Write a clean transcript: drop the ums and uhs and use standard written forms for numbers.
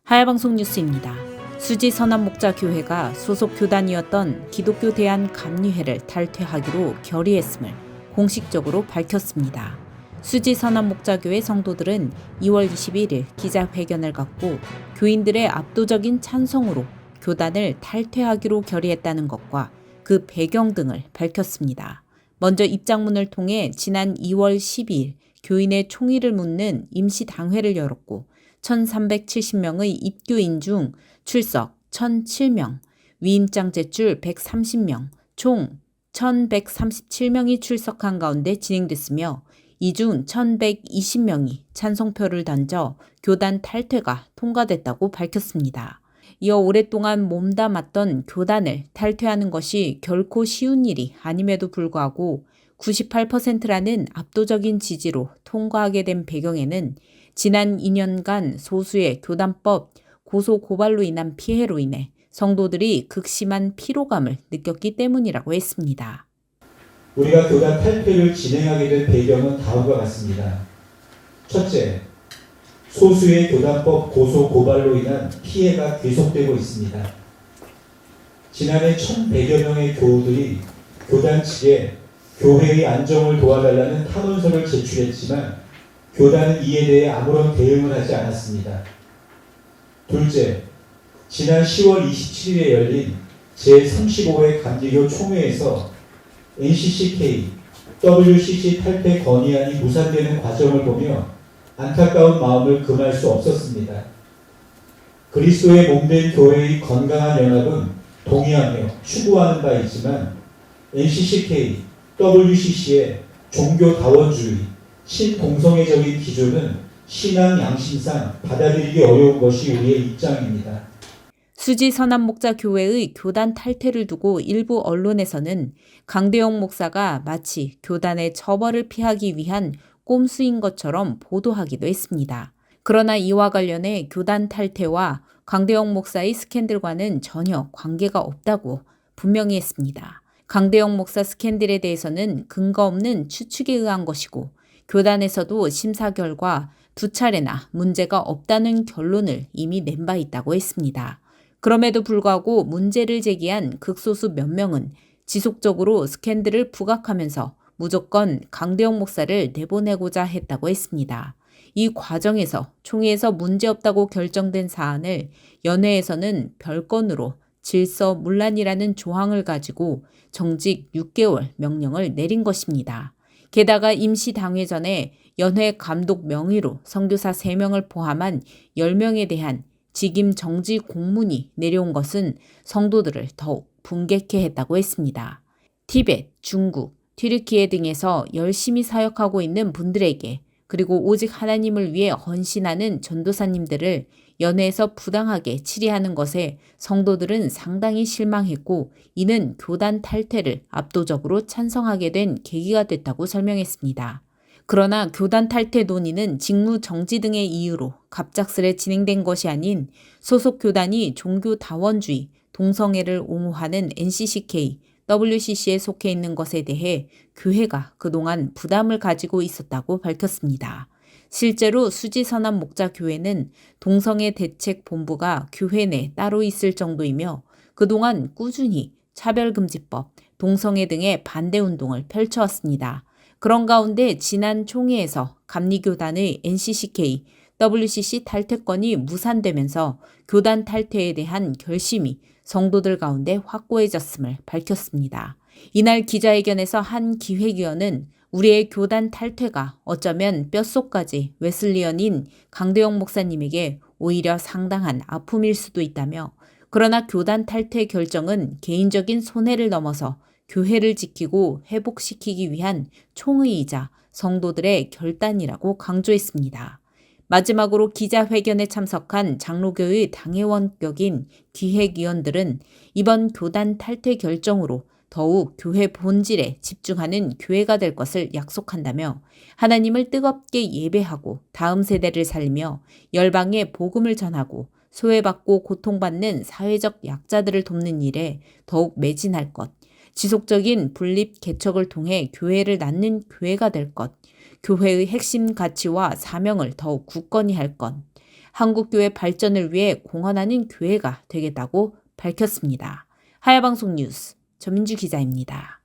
하야방송 뉴스입니다. 수지선한목자교회가 소속 교단이었던 기독교 대한감리회를 탈퇴하기로 결의했음을 공식적으로 밝혔습니다. 수지선한목자교회 성도들은 2월 21일 기자회견을 갖고 교인들의 압도적인 찬성으로 교단을 탈퇴하기로 결의했다는 것과 그 배경 등을 밝혔습니다. 먼저 입장문을 통해 지난 2월 12일 교인의 총의를 묻는 임시당회를 열었고 1,370명의 입교인 중 출석 1,007명, 위임장 제출 130명, 총 1,137명이 출석한 가운데 진행됐으며 이 중 1,120명이 찬성표를 던져 교단 탈퇴가 통과됐다고 밝혔습니다. 이어 오랫동안 몸담았던 교단을 탈퇴하는 것이 결코 쉬운 일이 아님에도 불구하고 98%라는 압도적인 지지로 통과하게 된 배경에는 지난 2년간 소수의 교단법 고소 고발로 인한 피해로 인해 성도들이 극심한 피로감을 느꼈기 때문이라고 했습니다. 우리가 교단 탈퇴를 진행하게 된 배경은 다음과 같습니다. 첫째, 소수의 교단법 고소 고발로 인한 피해가 계속되고 있습니다. 지난해 1,100여 명의 교우들이 교단 측에 교회의 안정을 도와달라는 탄원서를 제출했지만 교단은 이에 대해 아무런 대응을 하지 않았습니다. 둘째, 지난 10월 27일에 열린 제35회 감리교 총회에서 NCCK, WCC 탈퇴 건의안이 무산되는 과정을 보며 안타까운 마음을 금할 수 없었습니다. 그리스도의 몸된 교회의 건강한 연합은 동의하며 추구하는 바 있지만 NCCK, WCC의 종교다원주의, 신동성애적인 기조는 신앙 양심상 받아들이기 어려운 것이 우리의 입장입니다. 수지선한목자교회의 교단 탈퇴를 두고 일부 언론에서는 강대영 목사가 마치 교단의 처벌을 피하기 위한 꼼수인 것처럼 보도하기도 했습니다. 그러나 이와 관련해 교단 탈퇴와 강대영 목사의 스캔들과는 전혀 관계가 없다고 분명히 했습니다. 강대영 목사 스캔들에 대해서는 근거 없는 추측에 의한 것이고 교단에서도 심사 결과 2차례나 문제가 없다는 결론을 이미 낸 바 있다고 했습니다. 그럼에도 불구하고 문제를 제기한 극소수 몇 명은 지속적으로 스캔들을 부각하면서 무조건 강대영 목사를 내보내고자 했다고 했습니다. 이 과정에서 총회에서 문제없다고 결정된 사안을 연회에서는 별건으로 질서문란이라는 조항을 가지고 정직 6개월 명령을 내린 것입니다. 게다가 임시당회 전에 연회 감독 명의로 선교사 3명을 포함한 10명에 대한 직임 정지 공문이 내려온 것은 성도들을 더욱 분개케 했다고 했습니다. 티벳, 중국, 튀르키예 등에서 열심히 사역하고 있는 분들에게 그리고 오직 하나님을 위해 헌신하는 전도사님들을 연회에서 부당하게 치리하는 것에 성도들은 상당히 실망했고 이는 교단 탈퇴를 압도적으로 찬성하게 된 계기가 됐다고 설명했습니다. 그러나 교단 탈퇴 논의는 직무 정지 등의 이유로 갑작스레 진행된 것이 아닌 소속 교단이 종교다원주의, 동성애를 옹호하는 NCCK, WCC에 속해 있는 것에 대해 교회가 그동안 부담을 가지고 있었다고 밝혔습니다. 실제로 수지선한목자교회는 동성애 대책본부가 교회 내 따로 있을 정도이며 그동안 꾸준히 차별금지법, 동성애 등의 반대운동을 펼쳐왔습니다. 그런 가운데 지난 총회에서 감리교단의 NCCK, WCC 탈퇴권이 무산되면서 교단 탈퇴에 대한 결심이 성도들 가운데 확고해졌음을 밝혔습니다. 이날 기자회견에서 한 기획위원은 우리의 교단 탈퇴가 어쩌면 뼛속까지 웨슬리언인 강대영 목사님에게 오히려 상당한 아픔일 수도 있다며 그러나 교단 탈퇴 결정은 개인적인 손해를 넘어서 교회를 지키고 회복시키기 위한 총의이자 성도들의 결단이라고 강조했습니다. 마지막으로 기자회견에 참석한 장로교의 당회원격인 기획위원들은 이번 교단 탈퇴 결정으로 더욱 교회 본질에 집중하는 교회가 될 것을 약속한다며 하나님을 뜨겁게 예배하고 다음 세대를 살리며 열방에 복음을 전하고 소외받고 고통받는 사회적 약자들을 돕는 일에 더욱 매진할 것, 지속적인 분립 개척을 통해 교회를 낳는 교회가 될 것, 교회의 핵심 가치와 사명을 더욱 굳건히 할 것, 한국교회 발전을 위해 공헌하는 교회가 되겠다고 밝혔습니다. 하야방송 뉴스 전민주 기자입니다.